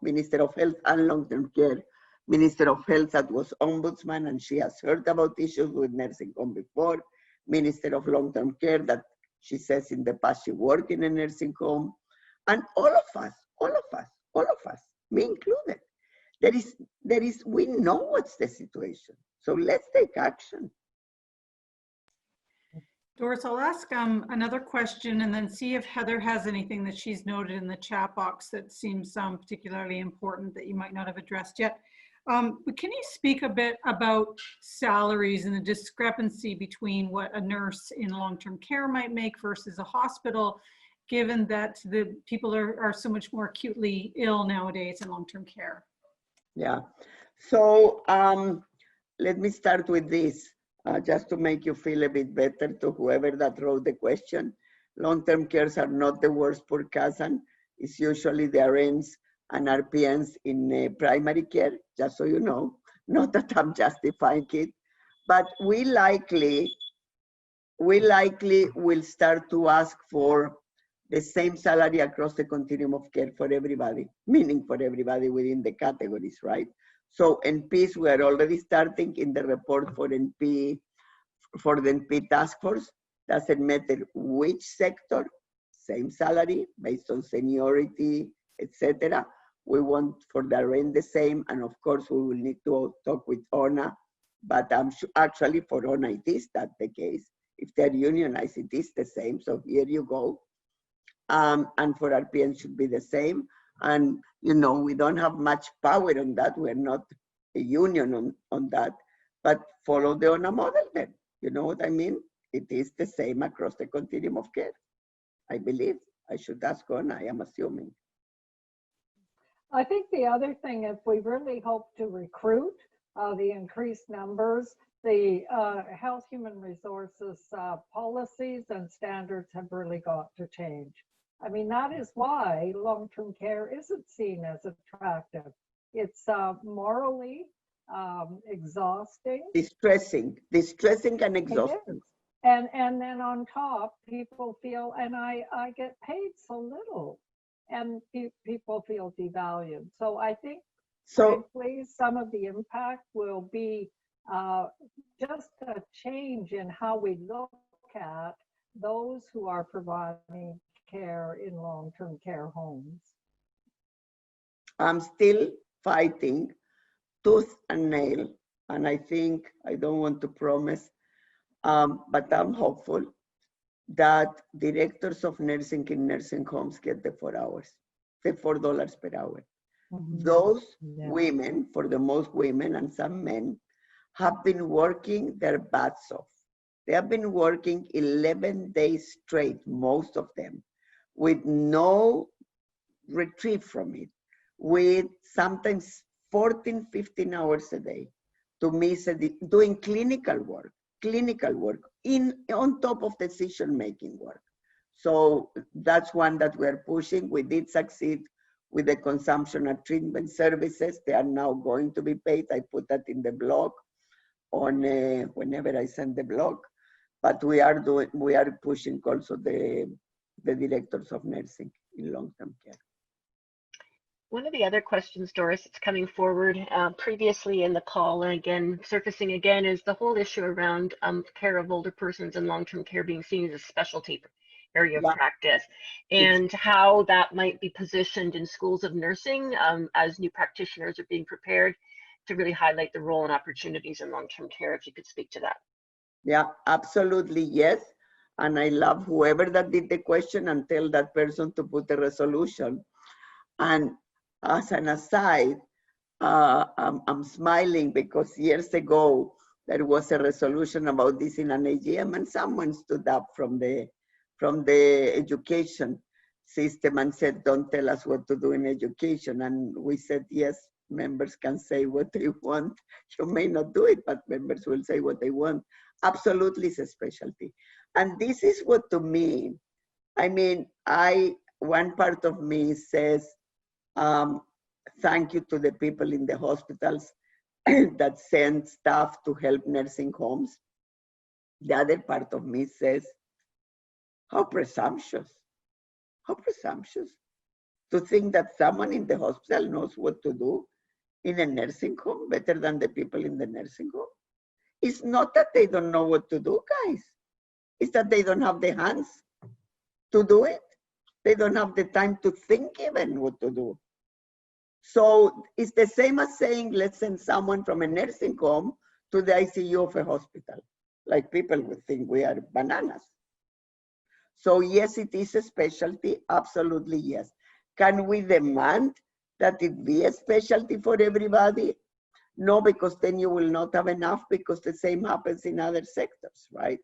Minister of Health and Long-Term Care, Minister of Health that was ombudsman and she has heard about issues with nursing home before, Minister of Long-Term Care that she says in the past she worked in a nursing home, and all of us, me included. We know what's the situation. So let's take action. Doris, I'll ask another question and then see if Heather has anything that she's noted in the chat box that seems particularly important that you might not have addressed yet. But can you speak a bit about salaries and the discrepancy between what a nurse in long-term care might make versus a hospital, given that the people are so much more acutely ill nowadays in long-term care? Yeah, so let me start with this, just to make you feel a bit better to whoever that wrote the question. Long-term cares are not the worst per cousin. It's usually the RNs and RPNs in primary care, just so you know. Not that I'm justifying it, but we likely will start to ask for the same salary across the continuum of care for everybody, meaning for everybody within the categories, right? So NPs, we are already starting in the report for NP, for the NP task force. Doesn't matter which sector, same salary based on seniority, etc. We want for the RN the same, and of course we will need to talk with ONA, but I'm sure actually for ONA it is that the case. If they're unionized, it is the same, so here you go. And for RPN should be the same. And we don't have much power on that. We're not a union on that, but follow the ONA model then. You know what I mean? It is the same across the continuum of care. I believe. I should ask ONA, I am assuming. I think the other thing, if we really hope to recruit the increased numbers, the health human resources policies and standards have really got to change. I mean, that is why long-term care isn't seen as attractive. It's morally exhausting. Distressing and exhausting. And then on top, people feel, and I get paid so little, and people feel devalued. So I think, frankly, some of the impact will be just a change in how we look at those who are providing care in long-term care homes. I'm still fighting tooth and nail, and I think, I don't want to promise, but I'm hopeful that directors of nursing in nursing homes get the 4 hours, the $4 per hour. Mm-hmm. Those women, for the most women and some men, have been working their butts off. They have been working 11 days straight, most of them, with no retrieve from it, with sometimes 14, 15 hours a day to miss doing clinical work on top of decision-making work. So that's one that we're pushing. We did succeed with the consumption and treatment services. They are now going to be paid. I put that in the blog on whenever I send the blog. But we are pushing also the directors of nursing in long-term care. One of the other questions, Doris, that's coming forward previously in the call and again surfacing again is the whole issue around care of older persons and long-term care being seen as a specialty area of practice, and how that might be positioned in schools of nursing as new practitioners are being prepared to really highlight the role and opportunities in long-term care. If you could speak to that. Yeah, absolutely, yes. And I love whoever that did the question and tell that person to put a resolution. And as an aside, I'm smiling because years ago, there was a resolution about this in an AGM and someone stood up from the education system and said, don't tell us what to do in education. And we said, yes, members can say what they want. You may not do it, but members will say what they want. Absolutely, it's a specialty. And this is what to me, I mean, one part of me says, thank you to the people in the hospitals that send staff to help nursing homes. The other part of me says, how presumptuous to think that someone in the hospital knows what to do in a nursing home better than the people in the nursing home. It's not that they don't know what to do, guys. It's that they don't have the hands to do it. They don't have the time to think even what to do. So it's the same as saying, let's send someone from a nursing home to the ICU of a hospital. Like people would think we are bananas. So yes, it is a specialty, absolutely yes. Can we demand that it be a specialty for everybody? No, because then you will not have enough, because the same happens in other sectors, right?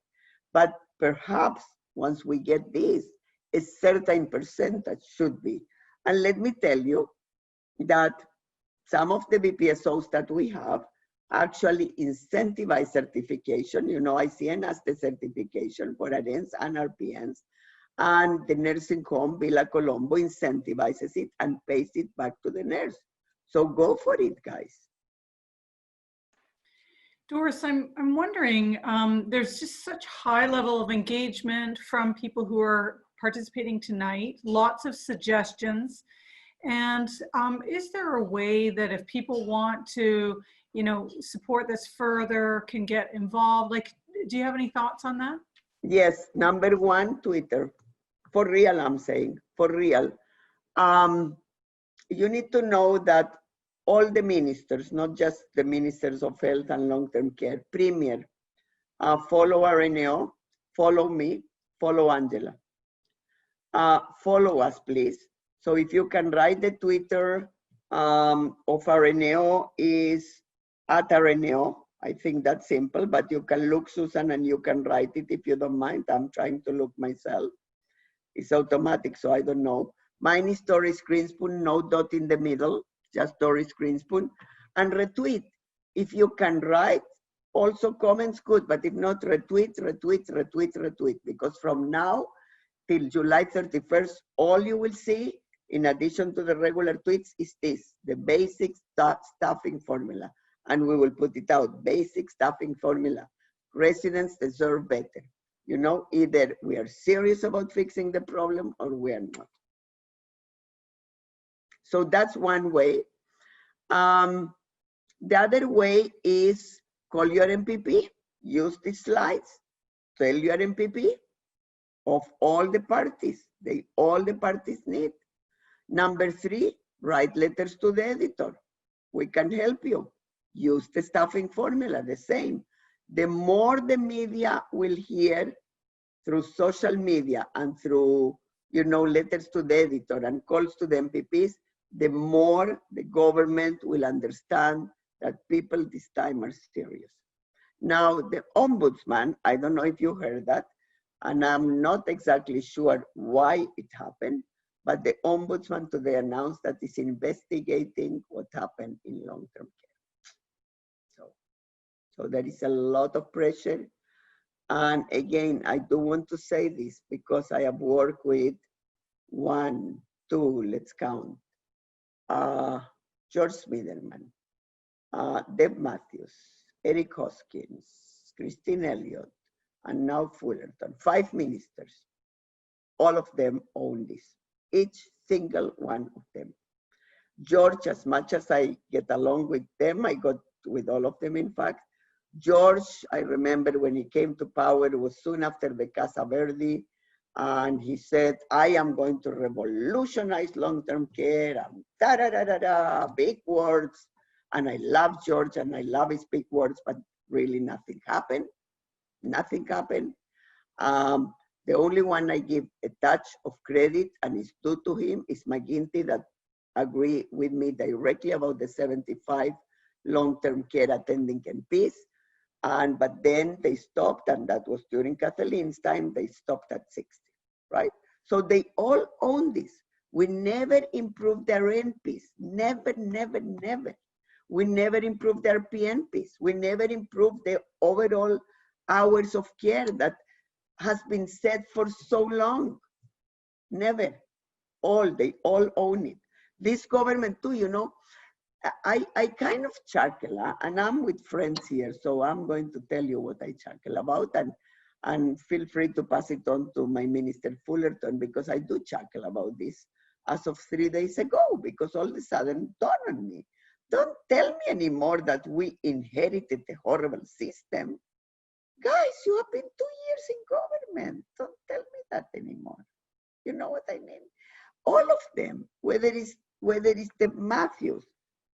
But perhaps once we get this, a certain percentage should be. And let me tell you that some of the BPSOs that we have actually incentivize certification. You know, ICN has the certification for RNs and RPNs, and the nursing home, Villa Colombo, incentivizes it and pays it back to the nurse. So go for it, guys. Doris, I'm wondering, there's just such high level of engagement from people who are participating tonight, lots of suggestions. And is there a way that if people want to, you know, support this further, can get involved? Like, do you have any thoughts on that? Yes, number one, Twitter. For real, I'm saying, for real. You need to know that all the ministers, not just the ministers of health and long-term care, premier, follow RNO, follow me, follow Angela. Follow us, please. So if you can write the Twitter of RNO is at RNO. I think that's simple, but you can look, Susan, and you can write it if you don't mind. I'm trying to look myself. It's automatic, so I don't know. Mine is Doris Greenspoon, no dot in the middle, just Doris Greenspoon. And retweet. If you can write, also comments, good, but if not, retweet, retweet, retweet, retweet. Because from now till July 31st, all you will see, in addition to the regular tweets, is this, the basic staffing formula. And we will put it out, basic staffing formula. Residents deserve better. You know, either we are serious about fixing the problem or we are not. So that's one way. The other way is call your MPP, use these slides, tell your MPP of all the parties, all the parties need. Number three, write letters to the editor. We can help you. Use the staffing formula, the same. The more the media will hear through social media and through, you know, letters to the editor and calls to the MPPs, the more the government will understand that people this time are serious. Now, the ombudsman, I don't know if you heard that, and I'm not exactly sure why it happened, but the ombudsman today announced that he's investigating what happened in long-term care. So there is a lot of pressure. And again, I do want to say this because I have worked with 1, 2, let's count, George Smitherman, Deb Matthews, Eric Hoskins, Christine Elliott, and now Fullerton, 5 ministers. All of them own this, each single one of them. George, as much as I get along with them, I got with all of them, in fact. George, I remember when he came to power, it was soon after the Casa Verde, and he said, I am going to revolutionize long-term care, and da-da-da-da-da, big words. And I love George, and I love his big words, but really nothing happened. Nothing happened. The only one I give a touch of credit and is due to him is McGuinty, that agree with me directly about the 75 long-term care attending MPs. But then they stopped, and that was during Kathleen's time, they stopped at 60, right? So they all own this. We never improved their NPs, never, never, never. We never improved their PNPs. We never improved the overall hours of care that has been set for so long. Never. They all own it. This government too, you know, I kind of chuckle, and I'm with friends here, so I'm going to tell you what I chuckle about, and feel free to pass it on to my Minister Fullerton, because I do chuckle about this as of 3 days ago, because all of a sudden dawned on me. Don't tell me anymore that we inherited a horrible system. Guys, you have been 2 years in government. Don't tell me that anymore. You know what I mean? All of them, whether it's the Matthews,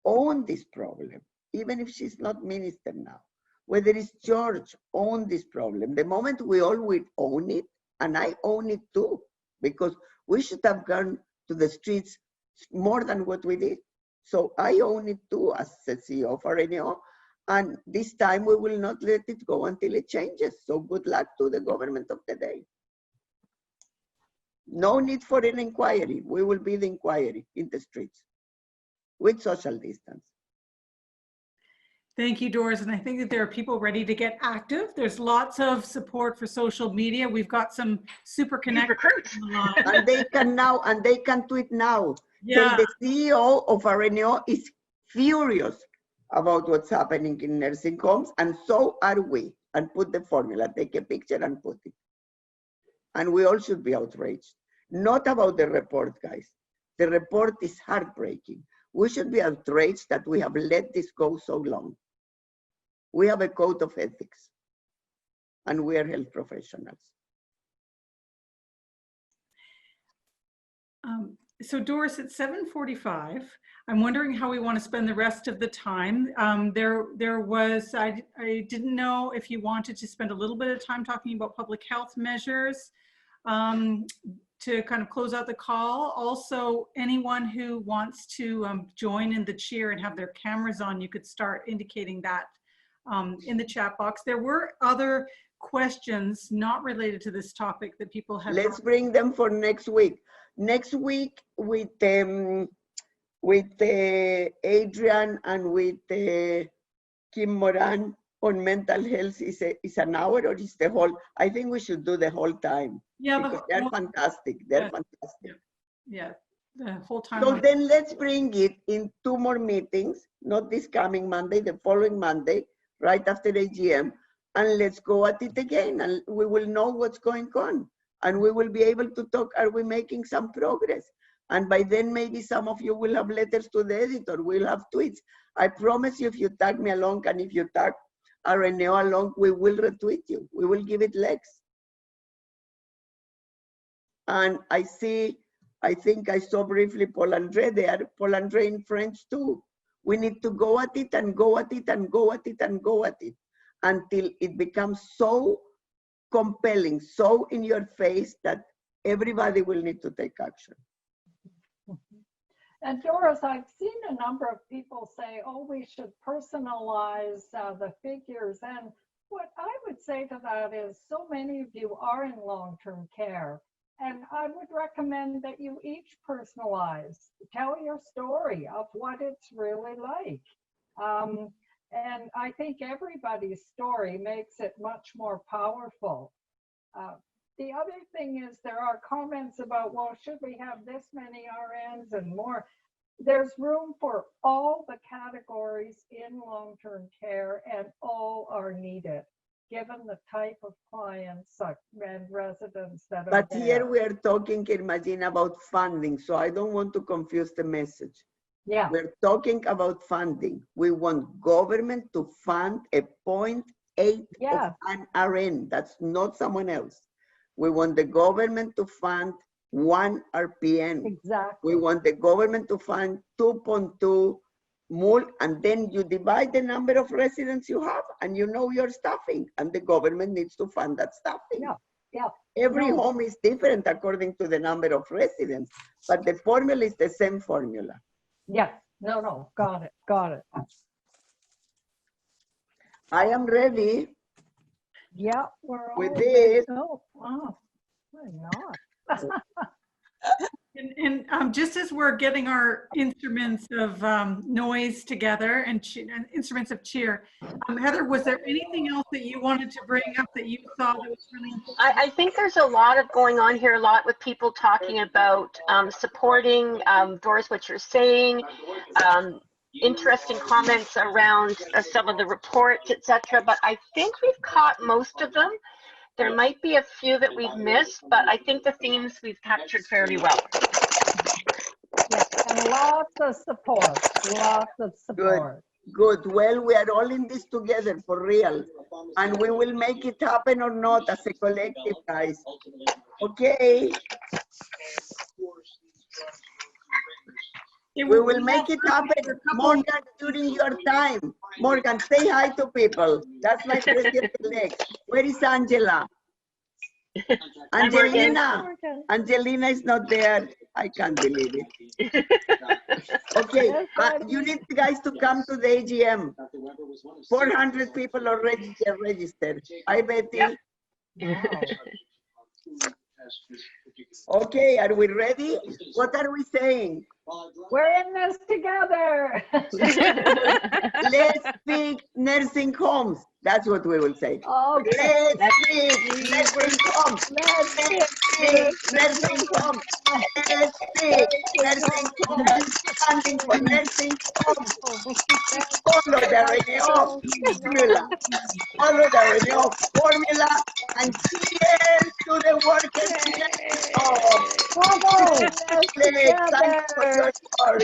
own this problem, even if she's not minister now. Whether it's George, own this problem. The moment we all will own it, and I own it too, because we should have gone to the streets more than what we did. So I own it too as the CEO of RNO, and this time we will not let it go until it changes. So good luck to the government of the day. No need for an inquiry. We will be the inquiry in the streets with social distance. Thank you, Doris. And I think that there are people ready to get active. There's lots of support for social media. We've got some super connected online. And they can tweet now. Yeah. The CEO of RNO is furious about what's happening in nursing homes, and so are we. And put the formula, take a picture and put it. And we all should be outraged. Not about the report, guys. The report is heartbreaking. We should be outraged that we have let this go so long. We have a code of ethics, and we are health professionals. So Doris, it's 7:45. I'm wondering how we want to spend the rest of the time. I didn't know if you wanted to spend a little bit of time talking about public health measures to kind of close out the call. Also, anyone who wants to join in the cheer and have their cameras on, you could start indicating that in the chat box. There were other questions not related to this topic that people have. Let's bring them for next week. Next week with Adrian and with Kim Moran on mental health is an hour, or is the whole? I think we should do the whole time. Yeah, because they're fantastic. They're yeah, fantastic. Yeah, the whole time. So then let's bring it in 2 more meetings, not this coming Monday, the following Monday, right after AGM, and let's go at it again, and we will know what's going on. And we will be able to talk, are we making some progress? And by then, maybe some of you will have letters to the editor, we'll have tweets. I promise you, if you tag me along, and if you tag RNO along, we will retweet you. We will give it legs. And I think I saw briefly Paul Andre there, Paul Andre in French too. We need to go at it and go at it and go at it and go at it until it becomes so compelling, so in your face that everybody will need to take action. And Doris, I've seen a number of people say, oh, we should personalize the figures. And what I would say to that is, so many of you are in long-term care. And I would recommend that you each personalize, tell your story of what it's really like. And I think everybody's story makes it much more powerful. The other thing is there are comments about, well, should we have this many RNs and more? There's room for all the categories in long-term care, and all are needed, given the type of clients and residents that are there. But here we are talking, Irmagine, about funding, so I don't want to confuse the message. Yeah. We're talking about funding. We want government to fund a 0.8 of an RN. That's not someone else. We want the government to fund 1 RPN. Exactly. We want the government to fund 2.2 mul, and then you divide the number of residents you have, and you know your staffing, and the government needs to fund that staffing. Yeah. Yeah. Every No. home is different according to the number of residents, but the formula is the same formula. Yes. No. Got it. Got it. I am ready Yeah, we're all with ready. this. Oh, wow. Why not? And just as we're getting our instruments of noise together and instruments of cheer, Heather, was there anything else that you wanted to bring up that you thought was really important? I think there's a lot of going on here, a lot with people talking about supporting, Doris, what you're saying, interesting comments around some of the reports, etc. But I think we've caught most of them. There might be a few that we've missed, but I think the themes we've captured fairly well. Yes, and lots of support. Lots of support. Good. Well, we are all in this together for real. And we will make it happen or not as a collective, guys. Okay. We will make it happen. Morgan, during your time. Morgan, say hi to people. That's my president elect. Where is Angela? Angelina. Angelina is not there. I can't believe it. Okay, you need guys to come to the AGM. 400 people already registered. Hi, Betty. Wow. Okay, are we ready? What are we saying? We're in this together. Let's pick nursing homes. That's what we will say. Okay. Let's pick nursing homes. Let's Let's pick nursing homes. Let's pick nursing homes. Funding for nursing homes. Follow the renewal formula. Follow the renewal formula and cheers to the workers in nursing homes. Bravo. Let's thank you for your support.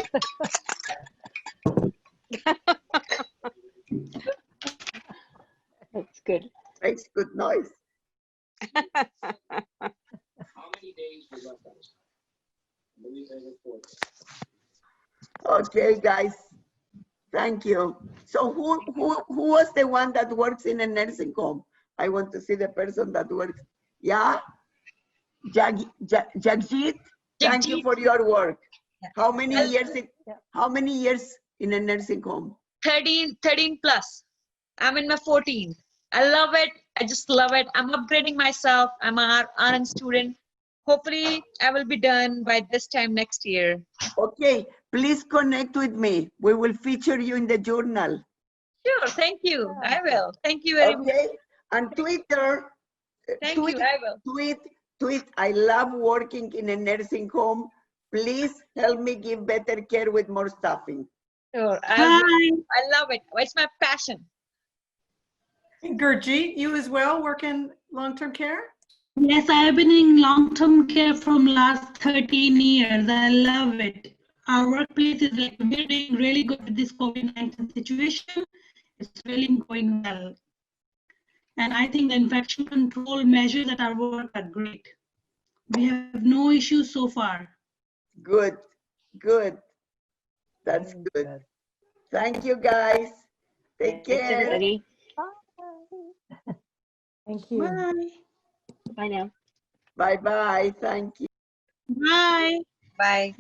That's good. Makes good noise. Okay, guys. Thank you. So who was the one that works in a nursing home? I want to see the person that works. Yeah? Jagjit, thank you for your work. How many years in a nursing home? 13 plus. I'm in my 14th. I love it. I just love it. I'm upgrading myself. I'm an RN student. Hopefully, I will be done by this time next year. Okay, please connect with me. We will feature you in the journal. Sure, thank you. I will. Thank you very much. Okay, and Twitter. Thank you, I will. Tweet, I love working in a nursing home. Please help me give better care with more staffing. Sure, I love it. It's my passion. Gurjeet, you as well work in long-term care? Yes, I have been in long-term care from last 13 years. I love it. Our workplace is like we're doing really good with this COVID-19 situation. It's really going well. And I think the infection control measures at our work are great. We have no issues so far. Good. That's good. Thank you, guys. Take care. Thanks, everybody. Thank you. Bye. Bye now. Bye-bye. Thank you. Bye. Bye.